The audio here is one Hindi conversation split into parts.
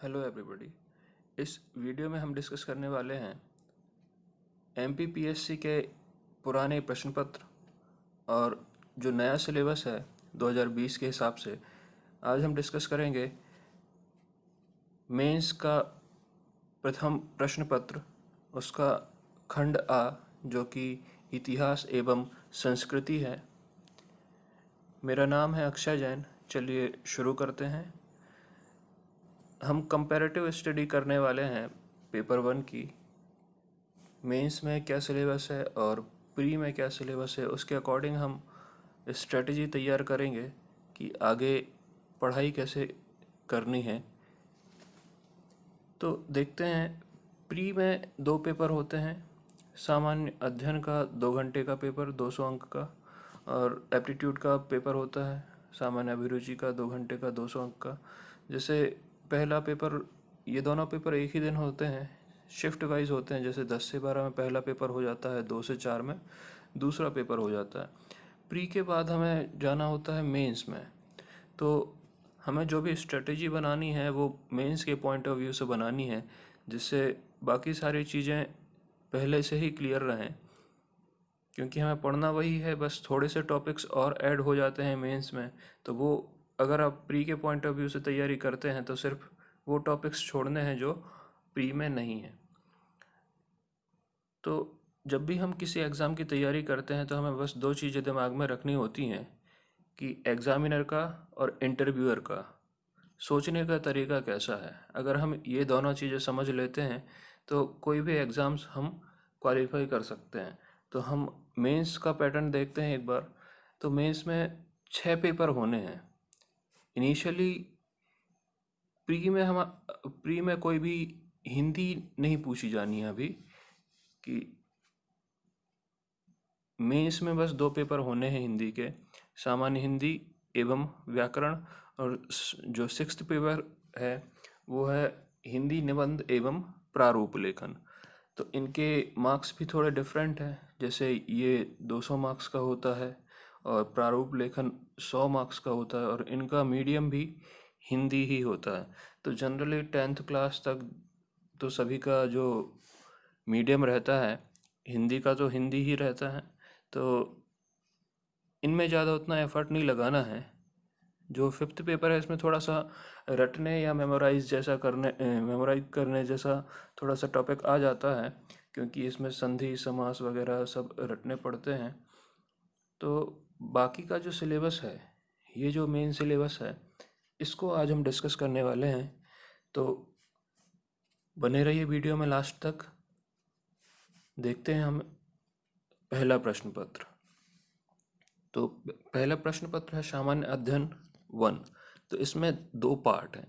Hello everybody. इस वीडियो में हम डिस्कस करने वाले हैं एमपीपीएससी के पुराने प्रश्न पत्र और जो नया सिलेबस है 2020 के हिसाब से। आज हम डिस्कस करेंगे मेंस का प्रथम प्रश्न पत्र, उसका खंड आ जो कि इतिहास एवं संस्कृति है। मेरा नाम है अक्षय जैन। चलिए शुरू करते हैं। हम कंपैरेटिव स्टडी करने वाले हैं पेपर 1 की। मेंस में क्या सिलेबस है और प्री में क्या सिलेबस है, उसके अकॉर्डिंग हम स्ट्रेटजी तैयार करेंगे कि आगे पढ़ाई कैसे करनी है। तो देखते हैं, प्री में 2 पेपर होते हैं। सामान्य अध्ययन का 2 घंटे का पेपर 200 अंक का, और एप्टीट्यूड का पेपर होता है सामान्य अभिरुचि का 2 घंटे का 200 अंक का। जैसे पहला पेपर, ये दोनों पेपर एक ही दिन होते हैं, शिफ्ट वाइज होते हैं। जैसे 10 से 12 में पहला पेपर हो जाता है, 2 से 4 में दूसरा पेपर हो जाता है। प्री के बाद हमें जाना होता है मेंस में। तो हमें जो भी स्ट्रेटजी बनानी है वो मेंस के पॉइंट ऑफ व्यू से बनानी है, जिससे बाकी सारी चीज़ें पहले से ही क्लियर रहें। क्योंकि हमें पढ़ना वही है, बस थोड़े से टॉपिक्स और ऐड हो जाते हैं मेंस में। तो वो अगर आप प्री के पॉइंट ऑफ व्यू से तैयारी करते हैं तो सिर्फ वो टॉपिक्स छोड़ने हैं जो प्री में नहीं है। तो जब भी हम किसी एग्ज़ाम की तैयारी करते हैं तो हमें बस 2 चीज़ें दिमाग में रखनी होती हैं कि एग्ज़ामिनर का और इंटरव्यूअर का सोचने का तरीका कैसा है। अगर हम ये दोनों चीज़ें समझ लेते हैं तो कोई भी एग्ज़ाम्स हम क्वालिफाई कर सकते हैं। तो हम मेंस का पैटर्न देखते हैं एक बार। तो मेंस में 6 पेपर होने हैं इनिशियली। प्री में कोई भी हिंदी नहीं पूछी जानी है अभी, कि मेंस में बस 2 पेपर होने हैं हिंदी के, सामान्य हिंदी एवं व्याकरण। और जो 6th पेपर है वो है हिंदी निबंध एवं प्रारूप लेखन। तो इनके मार्क्स भी थोड़े डिफरेंट हैं। जैसे ये 200 मार्क्स का होता है और प्रारूप लेखन 100 मार्क्स का होता है, और इनका मीडियम भी हिंदी ही होता है। तो जनरली 10th क्लास तक तो सभी का जो मीडियम रहता है हिंदी का, तो हिंदी ही रहता है। तो इनमें ज़्यादा उतना एफर्ट नहीं लगाना है। जो 5th पेपर है इसमें थोड़ा सा रटने या मेमोराइज करने जैसा थोड़ा सा टॉपिक आ जाता है, क्योंकि इसमें संधि समास वगैरह सब रटने पड़ते हैं। तो बाकी का जो सिलेबस है, ये जो मेन सिलेबस है, इसको आज हम डिस्कस करने वाले हैं। तो बने रहिए वीडियो में लास्ट तक। देखते हैं हम पहला प्रश्न पत्र। तो पहला प्रश्न पत्र है सामान्य अध्ययन 1। तो इसमें 2 पार्ट हैं।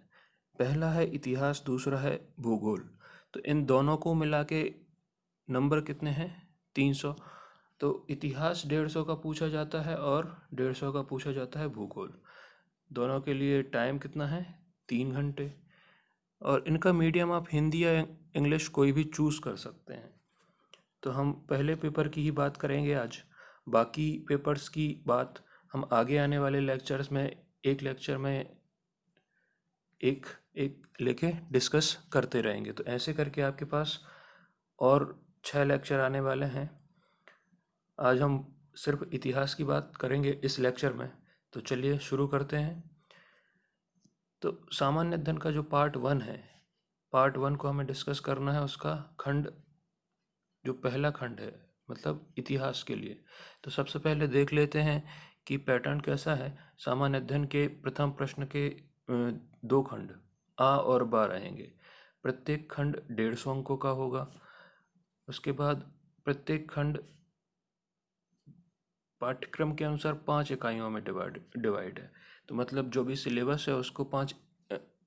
पहला है इतिहास, दूसरा है भूगोल। तो इन दोनों को मिला के नंबर कितने हैं? 300। तो इतिहास 150 का पूछा जाता है और 150 का पूछा जाता है भूगोल। दोनों के लिए टाइम कितना है? 3 घंटे। और इनका मीडियम आप हिंदी या इंग्लिश कोई भी चूज़ कर सकते हैं। तो हम पहले पेपर की ही बात करेंगे आज। बाकी पेपर्स की बात हम आगे आने वाले लेक्चर्स में, एक लेक्चर में एक एक लेके डिस्कस करते रहेंगे। तो ऐसे करके आपके पास और 6 लेक्चर आने वाले हैं। आज हम सिर्फ इतिहास की बात करेंगे इस लेक्चर में। तो चलिए शुरू करते हैं। तो सामान्य अध्ययन का जो पार्ट 1 है, पार्ट 1 को हमें डिस्कस करना है। उसका खंड, जो पहला खंड है, मतलब इतिहास के लिए। तो सबसे पहले देख लेते हैं कि पैटर्न कैसा है। सामान्य अध्ययन के प्रथम प्रश्न के 2 खंड आ और बा रहेंगे। प्रत्येक खंड 150 अंकों का होगा। उसके बाद प्रत्येक खंड पाठ्यक्रम के अनुसार 5 इकाइयों में डिवाइड है। तो मतलब जो भी सिलेबस है उसको 5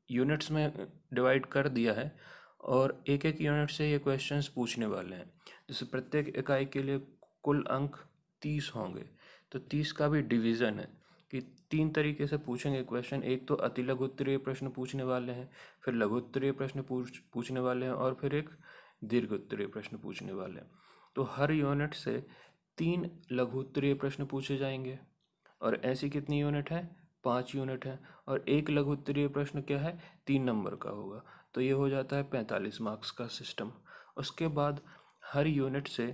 यूनिट्स में डिवाइड कर दिया है, और एक एक यूनिट से ये क्वेश्चंस पूछने वाले हैं। जैसे प्रत्येक इकाई के लिए कुल अंक 30 होंगे। तो 30 का भी डिवीज़न है कि 3 तरीके से पूछेंगे क्वेश्चन। एक तो अति लघु उत्तरीय प्रश्न पूछने वाले हैं, फिर लघु उत्तरीय प्रश्न पूछने वाले हैं, और फिर एक दीर्घ उत्तरीय प्रश्न पूछने वाले हैं। तो हर यूनिट से 3 लघु उत्तरीय प्रश्न पूछे जाएंगे। और ऐसी कितनी यूनिट है? 5 यूनिट है, और एक लघु उत्तरीय प्रश्न क्या है, 3 नंबर का होगा। तो ये हो जाता है 45 मार्क्स का सिस्टम। उसके बाद हर यूनिट से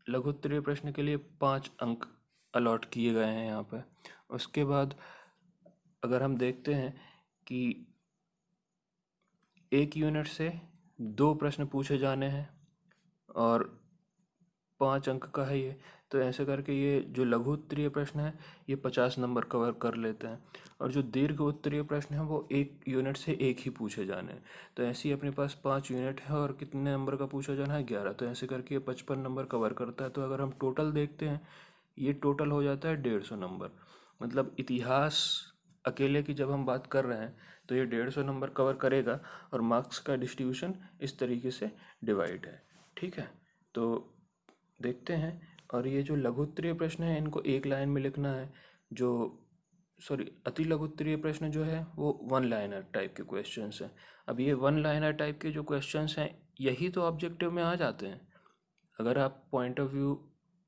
लघु उत्तरीय प्रश्न के लिए 5 अंक अलॉट किए गए हैं यहाँ पे। उसके बाद अगर हम देखते हैं कि एक यूनिट से 2 प्रश्न पूछे जाने हैं और 5 अंक का है ये, तो ऐसे करके ये जो लघु उत्तरीय प्रश्न है ये 50 नंबर कवर कर लेते हैं। और जो दीर्घ उत्तरीय प्रश्न है वो एक यूनिट से एक ही पूछे जाने हैं। तो ऐसे ही अपने पास 5 यूनिट है और कितने नंबर का पूछा जाना है, 11। तो ऐसे करके ये 55 नंबर कवर करता है। तो अगर हम टोटल देखते हैं, ये टोटल हो जाता है 150 नंबर। मतलब इतिहास अकेले की जब हम बात कर रहे हैं तो ये 150 नंबर कवर करेगा, और मार्क्स का डिस्ट्रीब्यूशन इस तरीके से डिवाइड है। ठीक है, तो देखते हैं। और ये जो लघु उत्तरीय प्रश्न है इनको एक लाइन में लिखना है। जो अति लघु उत्तरीय प्रश्न जो है वो 1 लाइनर टाइप के क्वेश्चंस हैं। अब ये 1 लाइनर टाइप के जो क्वेश्चंस हैं यही तो ऑब्जेक्टिव में आ जाते हैं। अगर आप पॉइंट ऑफ व्यू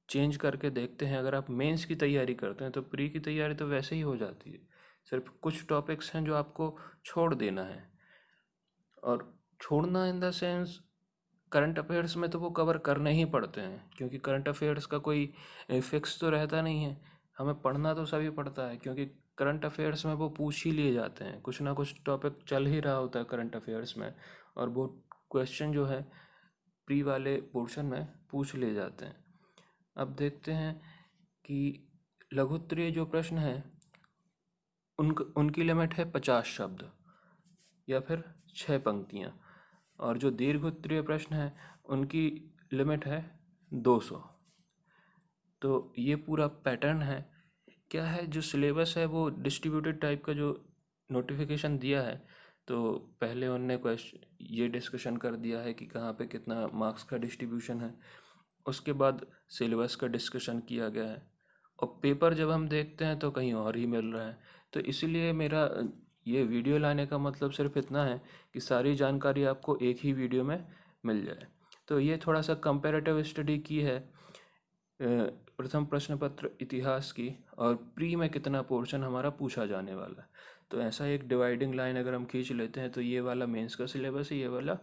चेंज करके देखते हैं, अगर आप मेंस की तैयारी करते हैं तो प्री की तैयारी तो वैसे ही हो जाती है। सिर्फ कुछ टॉपिक्स हैं जो आपको छोड़ देना है, और छोड़ना in the sense current affairs में तो वो कवर करने ही पड़ते हैं, क्योंकि करंट अफेयर्स का कोई फिक्स तो रहता नहीं है। हमें पढ़ना तो सभी पड़ता है, क्योंकि करंट अफेयर्स में वो पूछ ही लिए जाते हैं। कुछ ना कुछ टॉपिक चल ही रहा होता है करंट अफेयर्स में, और वो क्वेश्चन जो है प्री वाले पोर्शन में पूछ लिए जाते हैं। अब देखते हैं कि लघु उत्तरीय जो प्रश्न है उनकी लिमिट है 50 शब्द या फिर 6 पंक्तियाँ, और जो दीर्घ उत्तरीय प्रश्न है उनकी लिमिट है 200। तो ये पूरा पैटर्न है। क्या है, जो सिलेबस है वो डिस्ट्रीब्यूटेड टाइप का जो नोटिफिकेशन दिया है, तो पहले उनने क्वेश्चन ये डिस्कशन कर दिया है कि कहाँ पे कितना मार्क्स का डिस्ट्रीब्यूशन है। उसके बाद सिलेबस का डिस्कशन किया गया है, और पेपर जब हम देखते हैं तो कहीं और ही मिल रहा है। तो इसीलिए मेरा ये वीडियो लाने का मतलब सिर्फ इतना है कि सारी जानकारी आपको एक ही वीडियो में मिल जाए। तो ये थोड़ा सा कंपैरेटिव स्टडी की है प्रथम प्रश्न पत्र इतिहास की, और प्री में कितना पोर्शन हमारा पूछा जाने वाला है। तो ऐसा एक डिवाइडिंग लाइन अगर हम खींच लेते हैं तो ये वाला मेंस का सिलेबस है, ये वाला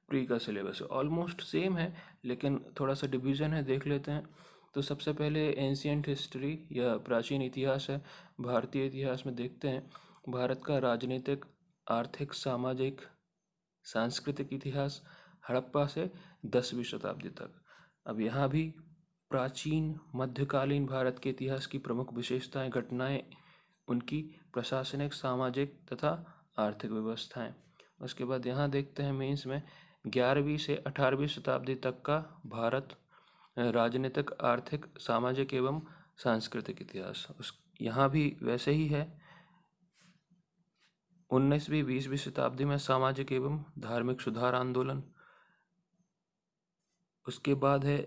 प्री का सिलेबस है। ऑलमोस्ट सेम है, लेकिन थोड़ा सा डिवीज़न है, देख लेते हैं। तो सबसे पहले एंशियंट हिस्ट्री या प्राचीन इतिहास है। भारतीय इतिहास में देखते हैं भारत का राजनीतिक, आर्थिक, सामाजिक, सांस्कृतिक इतिहास हड़प्पा से 10वीं शताब्दी तक। अब यहाँ भी प्राचीन मध्यकालीन भारत के इतिहास की प्रमुख विशेषताएं, घटनाएं, उनकी प्रशासनिक, सामाजिक तथा आर्थिक व्यवस्थाएं। उसके बाद यहाँ देखते हैं मेंस में 11वीं से 18वीं शताब्दी तक का भारत, राजनीतिक, आर्थिक, सामाजिक एवं सांस्कृतिक इतिहास। उस यहाँ भी वैसे ही है। 19वीं 20वीं शताब्दी में सामाजिक एवं धार्मिक सुधार आंदोलन। उसके बाद है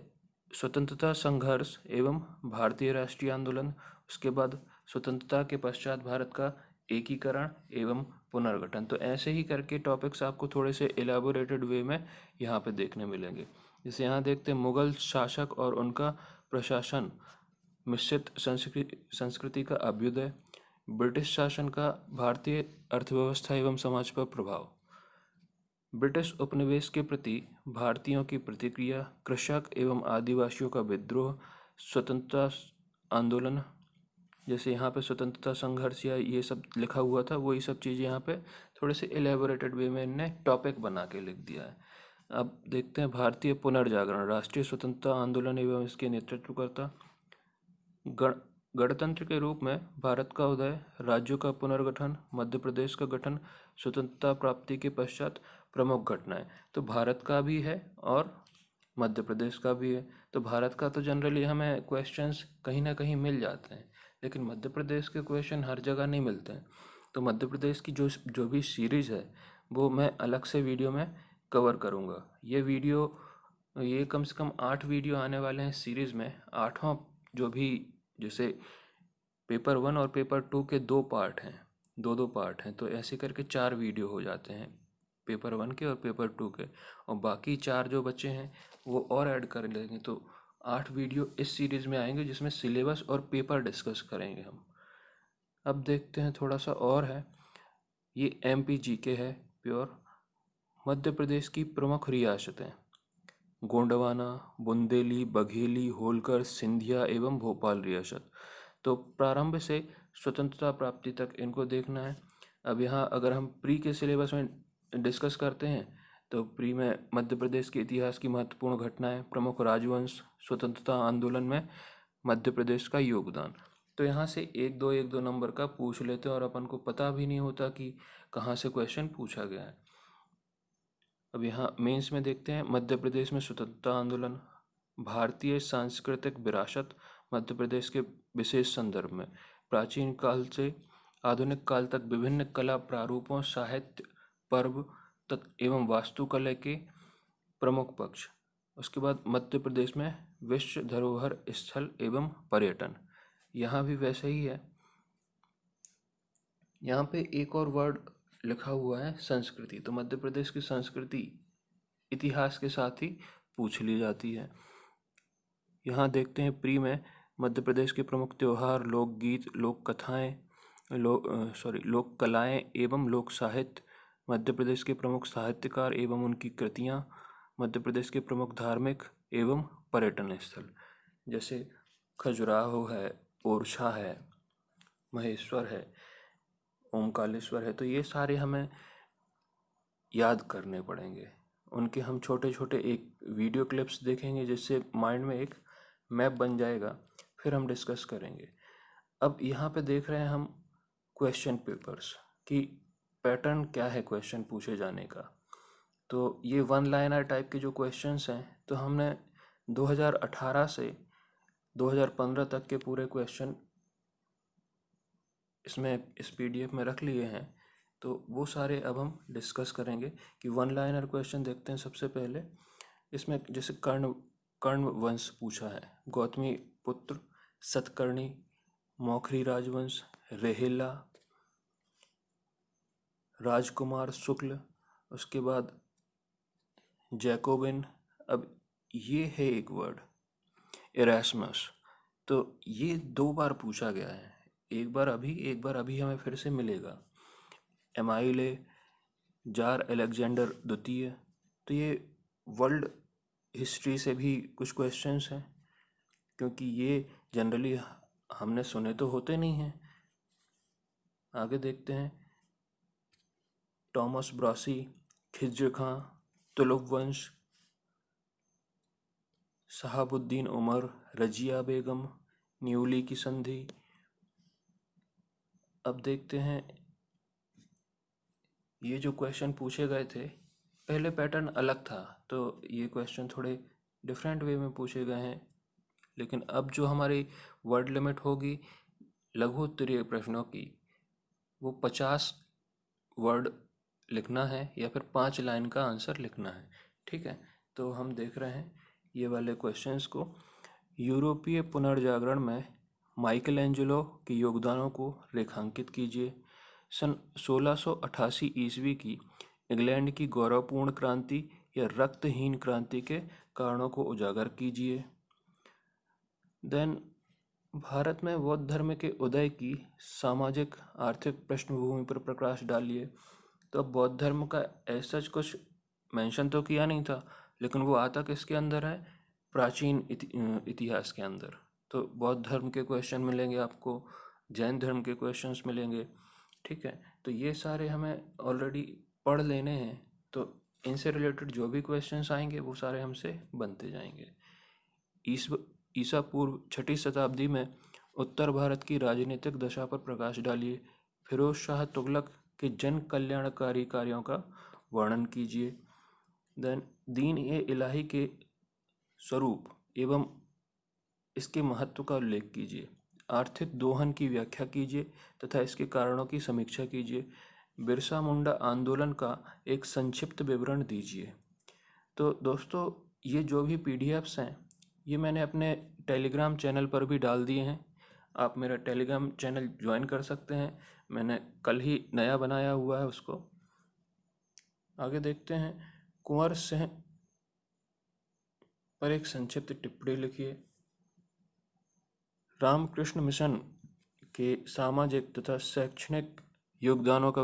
स्वतंत्रता संघर्ष एवं भारतीय राष्ट्रीय आंदोलन। उसके बाद स्वतंत्रता के पश्चात भारत का एकीकरण एवं पुनर्गठन। तो ऐसे ही करके टॉपिक्स आपको थोड़े से एलाबोरेटेड वे में यहाँ पे देखने मिलेंगे। जैसे यहाँ देखते हैं मुगल शासक और उनका प्रशासन, मिश्रित संस्कृति का अभ्युदय, ब्रिटिश शासन का भारतीय अर्थव्यवस्था एवं समाज पर प्रभाव, ब्रिटिश उपनिवेश के प्रति भारतीयों की प्रतिक्रिया, कृषक एवं आदिवासियों का विद्रोह, स्वतंत्रता आंदोलन। जैसे यहाँ पे स्वतंत्रता संघर्ष या ये सब लिखा हुआ था, वही सब चीज़ यहाँ पे थोड़े से एलेबोरेटेड वे में इनने टॉपिक बना के लिख दिया है। अब देखते हैं भारतीय पुनर्जागरण, राष्ट्रीय स्वतंत्रता आंदोलन एवं इसके नेतृत्वकर्ता, गणतंत्र के रूप में भारत का उदय, राज्यों का पुनर्गठन, मध्य प्रदेश का गठन, स्वतंत्रता प्राप्ति के पश्चात प्रमुख घटनाएं। तो भारत का भी है और मध्य प्रदेश का भी है। तो भारत का तो जनरली हमें क्वेश्चंस कहीं ना कहीं मिल जाते हैं, लेकिन मध्य प्रदेश के क्वेश्चन हर जगह नहीं मिलते हैं। तो मध्य प्रदेश की जो जो भी सीरीज़ है वो मैं अलग से वीडियो में कवर करूँगा। ये कम से कम 8 वीडियो आने वाले हैं सीरीज़ में। 8वां जो भी, जैसे पेपर 1 और पेपर 2 के 2 पार्ट हैं, 2 पार्ट हैं, तो ऐसे करके 4 वीडियो हो जाते हैं पेपर 1 के और पेपर 2 के, और बाकी 4 जो बच्चे हैं वो और ऐड कर लेंगे। तो 8 वीडियो इस सीरीज़ में आएंगे जिसमें सिलेबस और पेपर डिस्कस करेंगे हम। अब देखते हैं थोड़ा सा और है, ये एमपी जीके है प्योर। मध्य प्रदेश की प्रमुख रियासतें: गोंडवाना, बुंदेली, बघेली, होलकर, सिंधिया एवं भोपाल रियासत। तो प्रारंभ से स्वतंत्रता प्राप्ति तक इनको देखना है। अब यहाँ अगर हम प्री के सिलेबस में डिस्कस करते हैं तो प्री में मध्य प्रदेश के इतिहास की महत्वपूर्ण घटनाएं, प्रमुख राजवंश, स्वतंत्रता आंदोलन में मध्य प्रदेश का योगदान। तो यहाँ से एक दो नंबर का पूछ लेते हैं और अपन को पता भी नहीं होता कि कहाँ से क्वेश्चन पूछा गया है। अब यहाँ मेंस में देखते हैं, मध्य प्रदेश में स्वतंत्रता आंदोलन, भारतीय सांस्कृतिक विरासत मध्य प्रदेश के विशेष संदर्भ में, प्राचीन काल से आधुनिक काल तक विभिन्न कला प्रारूपों, साहित्य, पर्व एवं वास्तुकला के प्रमुख पक्ष। उसके बाद मध्य प्रदेश में विश्व धरोहर स्थल एवं पर्यटन, यहाँ भी वैसे ही है। यहाँ पे एक और वर्ड लिखा हुआ है संस्कृति, तो मध्य प्रदेश की संस्कृति इतिहास के साथ ही पूछ ली जाती है। यहाँ देखते हैं प्री में मध्य प्रदेश के प्रमुख त्योहार, लोकगीत, लोक कथाएं, लोक कलाएं एवं लोक साहित्य, मध्य प्रदेश के प्रमुख साहित्यकार एवं उनकी कृतियाँ, मध्य प्रदेश के प्रमुख धार्मिक एवं पर्यटन स्थल जैसे खजुराहो है, ओरछा है, महेश्वर है, ओमकालेश्वर है। तो ये सारे हमें याद करने पड़ेंगे। उनके हम छोटे छोटे एक वीडियो क्लिप्स देखेंगे जिससे माइंड में एक मैप बन जाएगा, फिर हम डिस्कस करेंगे। अब यहाँ पे देख रहे हैं हम क्वेश्चन पेपर्स कि पैटर्न क्या है क्वेश्चन पूछे जाने का। तो ये वन लाइनर टाइप के जो क्वेश्चंस हैं, तो हमने 2018 से 2015 तक के पूरे क्वेश्चन इसमें इस पीडीएफ में रख लिए हैं। तो वो सारे अब हम डिस्कस करेंगे कि वन लाइनर क्वेश्चन देखते हैं सबसे पहले। इसमें जैसे कर्ण वंश पूछा है, गौतमी पुत्र सतकर्णी, मौखरी राजवंश, रेहेला, राजकुमार शुक्ल, उसके बाद जैकोबिन। अब ये है एक वर्ड इरास्मस, तो ये 2 बार पूछा गया है, एक बार अभी हमें फिर से मिलेगा। एमाइले, जार अलेक्जेंडर द्वितीय। तो ये वर्ल्ड हिस्ट्री से भी कुछ क्वेश्चंस हैं, क्योंकि ये जनरली हमने सुने तो होते नहीं हैं। आगे देखते हैं, टॉमस ब्रासी, खिज्र खां, तुलुक वंश, शहाबुद्दीन उमर, रजिया बेगम, न्यूली की संधि। अब देखते हैं ये जो क्वेश्चन पूछे गए थे, पहले पैटर्न अलग था, तो ये क्वेश्चन थोड़े डिफरेंट वे में पूछे गए हैं। लेकिन अब जो हमारी वर्ड लिमिट होगी लघु उत्तरीय प्रश्नों की, वो 50 वर्ड लिखना है या फिर 5 लाइन का आंसर लिखना है। ठीक है, तो हम देख रहे हैं ये वाले क्वेश्चंस को। यूरोपीय पुनर्जागरण में माइकल एंजेलो के योगदानों को रेखांकित कीजिए। सन 1688 ईस्वी की इंग्लैंड की गौरवपूर्ण क्रांति या रक्तहीन क्रांति के कारणों को उजागर कीजिए। देन भारत में बौद्ध धर्म के उदय की सामाजिक आर्थिक पृष्ठभूमि पर प्रकाश डालिए। तो अब बौद्ध धर्म का ऐसा कुछ मेंशन तो किया नहीं था, लेकिन वो आता किसके अंदर है, प्राचीन इतिहास के अंदर। तो बौद्ध धर्म के क्वेश्चन मिलेंगे आपको, जैन धर्म के क्वेश्चंस मिलेंगे। ठीक है, तो ये सारे हमें ऑलरेडी पढ़ लेने हैं, तो इनसे रिलेटेड जो भी क्वेश्चंस आएंगे वो सारे हमसे बनते जाएंगे। ईसा पूर्व 6ठी शताब्दी में उत्तर भारत की राजनीतिक दशा पर प्रकाश डालिए। फिरोज शाह तुगलक के जन कल्याणकारी कार्यों का वर्णन कीजिए। देन दीन ए इलाही के स्वरूप एवं इसके महत्व का उल्लेख कीजिए। आर्थिक दोहन की व्याख्या कीजिए तथा इसके कारणों की समीक्षा कीजिए। बिरसा मुंडा आंदोलन का एक संक्षिप्त विवरण दीजिए। तो दोस्तों, ये जो भी पीडीएफ्स हैं ये मैंने अपने टेलीग्राम चैनल पर भी डाल दिए हैं। आप मेरा टेलीग्राम चैनल ज्वाइन कर सकते हैं, मैंने कल ही नया बनाया हुआ है उसको। आगे देखते हैं, कुंवर सिंह पर एक संक्षिप्त टिप्पणी लिखिए। रामकृष्ण मिशन के सामाजिक तथा शैक्षणिक योगदानों का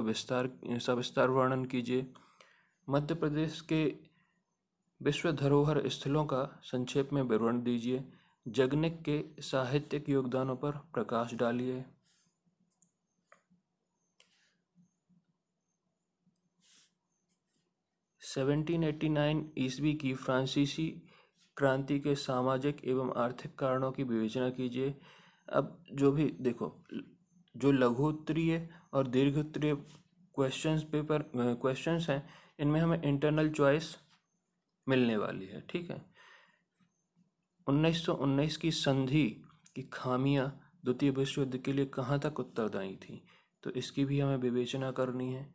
सविस्तार वर्णन कीजिए। मध्य प्रदेश के विश्व धरोहर स्थलों का संक्षेप में विवरण दीजिए। जगनिक के साहित्यिक योगदानों पर प्रकाश डालिए। सेवनटीन 1889 ईस्वी की फ्रांसीसी क्रांति के सामाजिक एवं आर्थिक कारणों की विवेचना कीजिए। अब जो भी देखो, जो लघुत्तरीय और दीर्घोत्तरीय क्वेश्चंस हैं, इनमें हमें इंटरनल चॉइस मिलने वाली है। ठीक है। 1919 की संधि की खामियां द्वितीय विश्व युद्ध के लिए कहाँ तक उत्तरदायी थी, तो इसकी भी हमें विवेचना करनी है।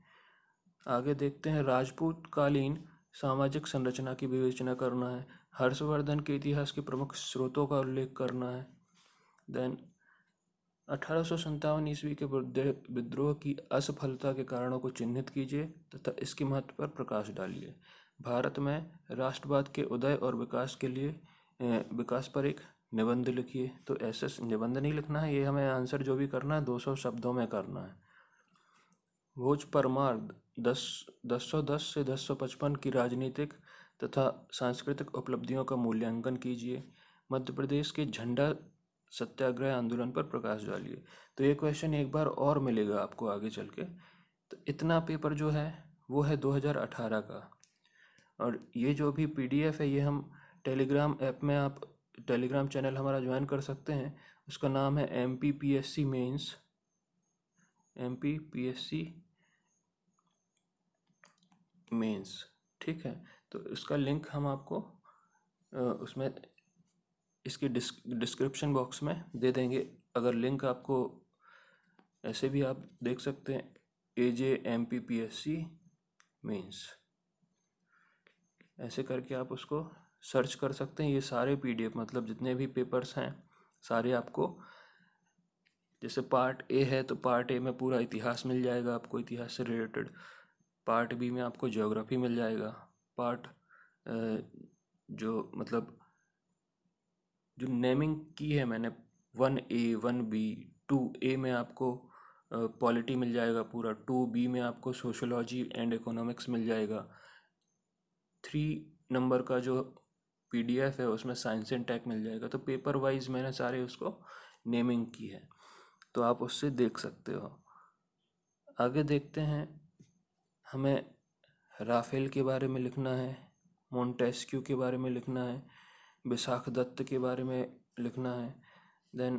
आगे देखते हैं, राजपूत कालीन सामाजिक संरचना की विवेचना करना है। हर्षवर्धन के इतिहास के प्रमुख स्रोतों का उल्लेख करना है। देन 1857 ईस्वी के विद्रोह की असफलता के कारणों को चिन्हित कीजिए तथा इसके महत्व पर प्रकाश डालिए। भारत में राष्ट्रवाद के उदय और विकास पर एक निबंध लिखिए। तो ऐसे निबंध नहीं लिखना है, ये हमें आंसर जो भी करना है 200 शब्दों में करना है। भोज परमार 1010 से 1055 की राजनीतिक तथा सांस्कृतिक उपलब्धियों का मूल्यांकन कीजिए। मध्य प्रदेश के झंडा सत्याग्रह आंदोलन पर प्रकाश डालिए। तो ये क्वेश्चन एक बार और मिलेगा आपको आगे चल के। तो इतना पेपर जो है वो है 2018 का। और ये जो भी PDF है, ये हम टेलीग्राम ऐप में, आप टेलीग्राम चैनल हमारा ज्वाइन कर सकते हैं। उसका नाम है MPPSC मेंस, MPPSC मेंस। ठीक है। तो इसका लिंक हम आपको उसमें इसकी डिस्क्रिप्शन बॉक्स में दे देंगे। अगर लिंक आपको ऐसे भी आप देख सकते हैं, AJ MPPSC मेंस, ऐसे करके आप उसको सर्च कर सकते हैं। ये सारे PDF, मतलब जितने भी पेपर्स हैं सारे आपको, जैसे पार्ट A है तो पार्ट A में पूरा इतिहास मिल जाएगा आपको, इतिहास से रिलेटेड। पार्ट B में आपको ज्योग्राफी मिल जाएगा। पार्ट जो मतलब जो नेमिंग की है मैंने, 1A 1B 2A में आपको पॉलिटी मिल जाएगा पूरा, 2B में आपको सोशोलॉजी एंड इकोनॉमिक्स मिल जाएगा। 3 नंबर का जो PDF है उसमें साइंस एंड टेक मिल जाएगा। तो पेपर वाइज मैंने सारे उसको नेमिंग की है, तो आप उससे देख सकते हो। आगे देखते हैं, हमें राफेल के बारे में लिखना है, मोंटेस्क्यू के बारे में लिखना है, विशाख दत्त के बारे में लिखना है। देन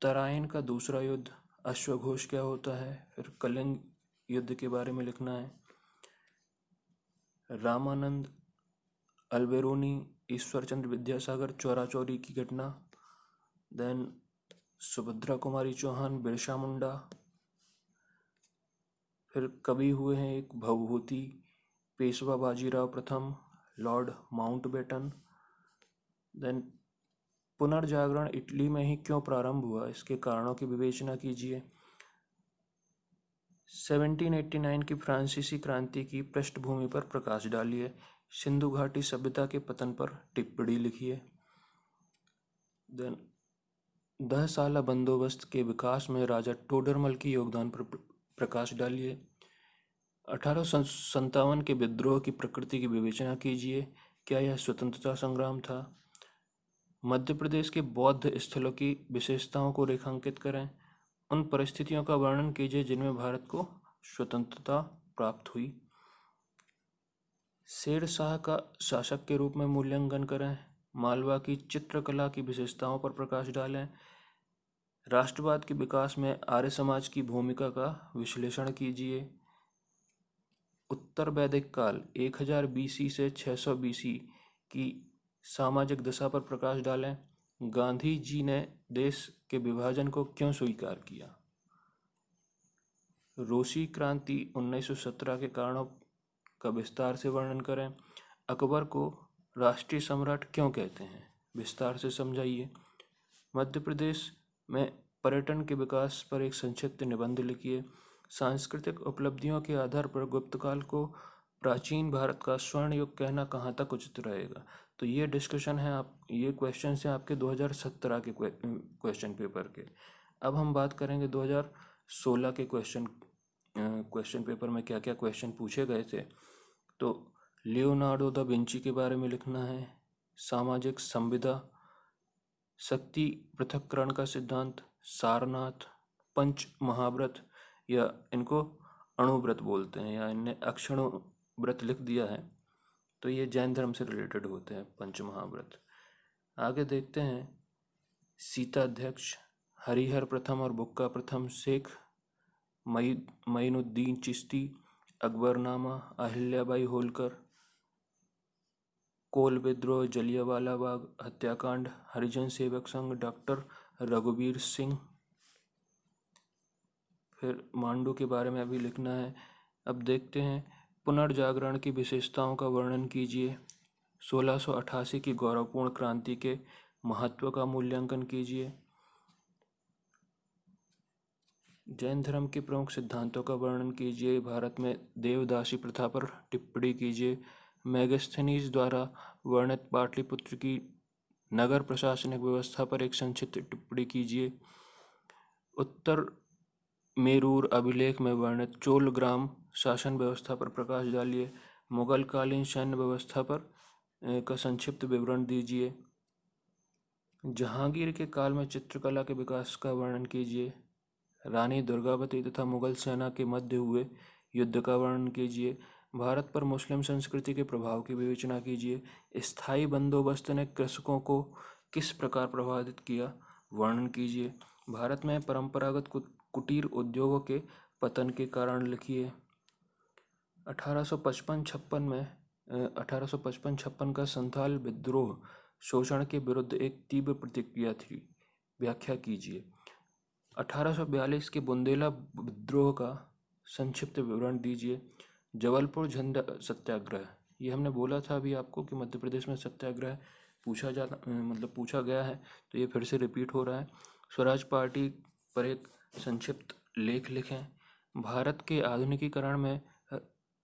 तराइन का दूसरा युद्ध, अश्वघोष क्या होता है, फिर कलिंग युद्ध के बारे में लिखना है। रामानंद, अल्बेरोनी, ईश्वरचंद्र विद्यासागर चौरा चौरी की घटना। देन सुभद्रा कुमारी चौहान, बिरसा मुंडा। फिर कवि हुए हैं एक भवभूति, पेशवा बाजीराव प्रथम, लॉर्ड माउंटबेटन। देन पुनर्जागरण इटली में ही क्यों प्रारंभ हुआ, इसके कारणों की विवेचना कीजिए। 1789 की फ्रांसीसी क्रांति की पृष्ठभूमि पर प्रकाश डालिए। सिंधु घाटी सभ्यता के पतन पर टिप्पणी लिखिए। देन 10 साला बंदोबस्त के विकास में राजा टोडरमल की योगदान पर प्रकाश डालिए। 1857 के विद्रोह की प्रकृति की विवेचना कीजिए। क्या यह स्वतंत्रता संग्राम था? मध्य प्रदेश के बौद्ध स्थलों की विशेषताओं को रेखांकित करें। उन परिस्थितियों का वर्णन कीजिए जिनमें भारत को स्वतंत्रता प्राप्त हुई। शेर शाह का शासक के रूप में मूल्यांकन करें। मालवा की चित्रकला की विशेषताओं पर प्रकाश डालें। राष्ट्रवाद के विकास में आर्य समाज की भूमिका का विश्लेषण कीजिए। उत्तर वैदिक काल 1000 BC से 600 BC की सामाजिक दशा पर प्रकाश डालें। गांधी जी ने देश के विभाजन को क्यों स्वीकार किया? रूसी क्रांति 1917 के कारणों का विस्तार से वर्णन करें। अकबर को राष्ट्रीय सम्राट क्यों कहते हैं, विस्तार से समझाइए। मध्य प्रदेश में पर्यटन के विकास पर एक संक्षिप्त निबंध लिखिए। सांस्कृतिक उपलब्धियों के आधार पर गुप्त काल को प्राचीन भारत का स्वर्ण युग कहना कहाँ तक उचित रहेगा। तो ये डिस्कशन है, आप ये क्वेश्चन हैं आपके 2017 के क्वेश्चन पेपर के। अब हम बात करेंगे 2016 के क्वेश्चन पेपर में क्या क्या क्वेश्चन पूछे गए थे। तो लियोनार्डो दा विंची के बारे में लिखना है, सामाजिक संविदा, शक्ति पृथक्करण का सिद्धांत, सारनाथ, पंच महाव्रत, या इनको अणुव्रत बोलते हैं, या इनने अक्षणु व्रत लिख दिया है, तो ये जैन धर्म से रिलेटेड होते हैं पंच महाव्रत। आगे देखते हैं, सीताध्यक्ष, हरिहर प्रथम और बुक्का प्रथम, शेख मईनुद्दीन चिश्ती, अकबरनामा, अहिल्याबाई होलकर, कोल विद्रोह, जलियांवाला बाग हत्याकांड, हरिजन सेवक संघ, डॉक्टर रघुवीर सिंह। फिर मांडू के बारे में अभी लिखना है। अब देखते हैं, पुनर्जागरण की विशेषताओं का वर्णन कीजिए, 1688 की गौरवपूर्ण क्रांति के महत्व का मूल्यांकन कीजिए, जैन धर्म के प्रमुख सिद्धांतों का वर्णन कीजिए, भारत में देवदासी प्रथा पर टिप्पणी कीजिए, मेगास्थनीज द्वारा वर्णित पाटलिपुत्र की नगर प्रशासनिक व्यवस्था पर एक संक्षिप्त टिप्पणी कीजिए, उत्तर मेरूर अभिलेख में वर्णित चोल ग्राम शासन व्यवस्था पर प्रकाश डालिए, मुगल कालीन सैन्य व्यवस्था पर का संक्षिप्त विवरण दीजिए, जहांगीर के काल में चित्रकला के विकास का वर्णन कीजिए, रानी दुर्गावती तथा मुगल सेना के मध्य हुए युद्ध का वर्णन कीजिए, भारत पर मुस्लिम संस्कृति के प्रभाव की विवेचना कीजिए, स्थायी बंदोबस्त ने कृषकों को किस प्रकार प्रभावित किया, वर्णन कीजिए, भारत में परंपरागत कुटीर उद्योगों के पतन के कारण लिखिए। 1855-56 का संथाल विद्रोह शोषण के विरुद्ध एक तीव्र प्रतिक्रिया थी, व्याख्या कीजिए। 1842 के बुंदेला विद्रोह का संक्षिप्त विवरण दीजिए। जबलपुर झंडा सत्याग्रह, ये हमने बोला था अभी आपको कि मध्य प्रदेश में सत्याग्रह पूछा गया है, तो ये फिर से रिपीट हो रहा है। स्वराज पार्टी पर एक संक्षिप्त लेख लिखें। भारत के आधुनिकीकरण में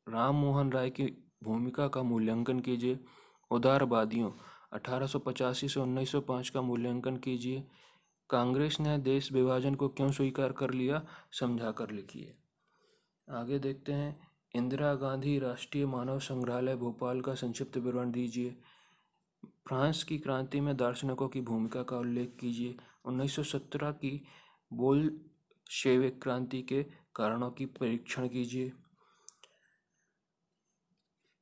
राम मोहन राय की भूमिका का मूल्यांकन कीजिए। उदारवादियों, 1885 से 1905 का मूल्यांकन कीजिए। कांग्रेस ने देश विभाजन को क्यों स्वीकार कर लिया, समझा कर लिखिए। आगे देखते हैं, इंदिरा गांधी राष्ट्रीय मानव संग्रहालय भोपाल का संक्षिप्त विवरण दीजिए। फ्रांस की क्रांति में दार्शनिकों की भूमिका का उल्लेख कीजिए। 1917 की बोल्शेविक क्रांति के कारणों की परीक्षण कीजिए।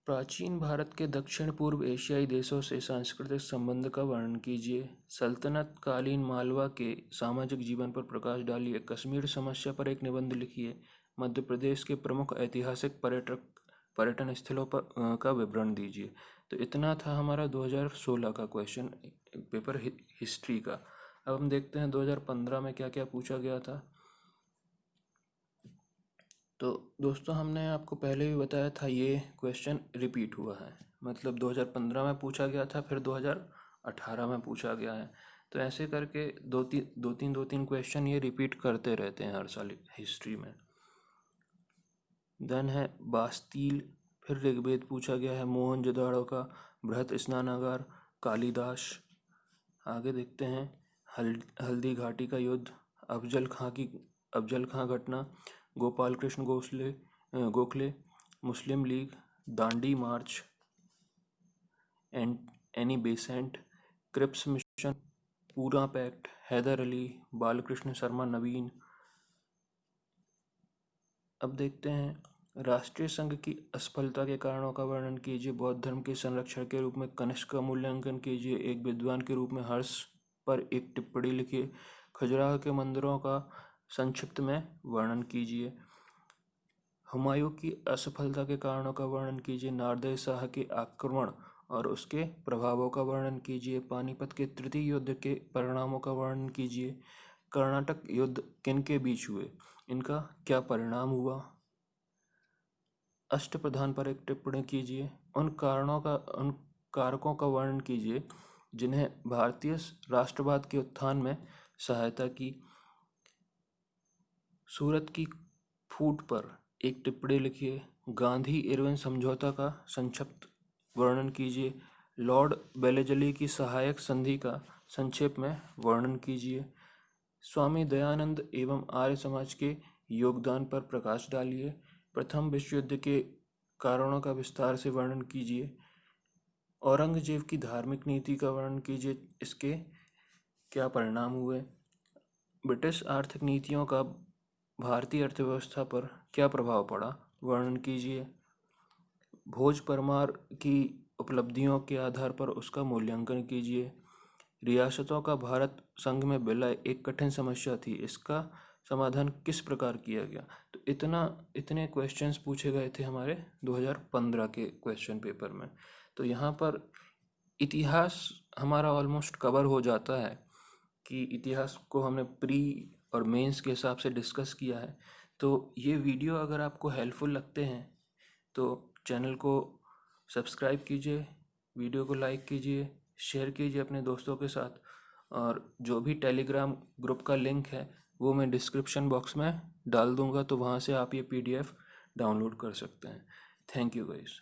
प्राचीन भारत के दक्षिण पूर्व एशियाई देशों से सांस्कृतिक संबंध का वर्णन कीजिए। सल्तनत कालीन मालवा के सामाजिक जीवन पर प्रकाश डालिए। कश्मीर समस्या पर एक निबंध लिखिए। मध्य प्रदेश के प्रमुख ऐतिहासिक पर्यटन स्थलों पर का विवरण दीजिए। तो इतना था हमारा 2016 का क्वेश्चन पेपर हिस्ट्री का। अब हम देखते हैं 2015 में क्या क्या पूछा गया था। तो दोस्तों, हमने आपको पहले भी बताया था ये क्वेश्चन रिपीट हुआ है, मतलब 2015 में पूछा गया था, फिर 2018 में पूछा गया है। तो ऐसे करके दो तीन क्वेश्चन ये रिपीट करते रहते हैं हर साल हिस्ट्री में। देन है बास्तील, फिर ऋग्वेद पूछा गया है, मोहनजोदाड़ो का बृहत स्नानागार, कालिदास। आगे देखते हैं, हल्दी घाटी का युद्ध, अफजल खां घटना, गोपाल कृष्ण गोखले, मुस्लिम लीग, दांडी मार्च, एनी बेसेंट, क्रिप्स मिशन, पूरा पैक्ट, हैदर अली, बालकृष्ण शर्मा नवीन। अब देखते हैं, राष्ट्रीय संघ की असफलता के कारणों का वर्णन कीजिए। बौद्ध धर्म के संरक्षण के रूप में कनिष्क का मूल्यांकन कीजिए। एक विद्वान के रूप में हर्ष पर एक टिप्पणी लिखिए। खजुराहो के मंदिरों का संक्षिप्त में वर्णन कीजिए। हुमायूं की असफलता के कारणों का वर्णन कीजिए। नारदे शाह के आक्रमण और उसके प्रभावों का वर्णन कीजिए। पानीपत के तृतीय युद्ध के परिणामों का वर्णन कीजिए। कर्नाटक युद्ध किन के बीच हुए, इनका क्या परिणाम हुआ। अष्टप्रधान पर एक टिप्पणी कीजिए। उन कारकों का वर्णन कीजिए जिन्हें भारतीय राष्ट्रवाद के उत्थान में सहायता की। सूरत की फूट पर एक टिप्पणी लिखिए। गांधी इरविन समझौता का संक्षिप्त वर्णन कीजिए। लॉर्ड बेलेजली की सहायक संधि का संक्षेप में वर्णन कीजिए। स्वामी दयानंद एवं आर्य समाज के योगदान पर प्रकाश डालिए। प्रथम विश्व युद्ध के कारणों का विस्तार से वर्णन कीजिए। औरंगजेब की धार्मिक नीति का वर्णन कीजिए, इसके क्या परिणाम हुए। ब्रिटिश आर्थिक नीतियों का भारतीय अर्थव्यवस्था पर क्या प्रभाव पड़ा, वर्णन कीजिए। भोज परमार की उपलब्धियों के आधार पर उसका मूल्यांकन कीजिए। रियासतों का भारत संघ में विलय एक कठिन समस्या थी, इसका समाधान किस प्रकार किया गया। तो इतने क्वेश्चंस पूछे गए थे हमारे 2015 के क्वेश्चन पेपर में। तो यहाँ पर इतिहास हमारा ऑलमोस्ट कवर हो जाता है कि इतिहास को हमने प्री और मेंस के हिसाब से डिस्कस किया है। तो ये वीडियो अगर आपको हेल्पफुल लगते हैं तो चैनल को सब्सक्राइब कीजिए, वीडियो को लाइक कीजिए, शेयर कीजिए अपने दोस्तों के साथ। और जो भी टेलीग्राम ग्रुप का लिंक है वो मैं डिस्क्रिप्शन बॉक्स में डाल दूंगा, तो वहाँ से आप ये PDF डाउनलोड कर सकते हैं। Thank you guys.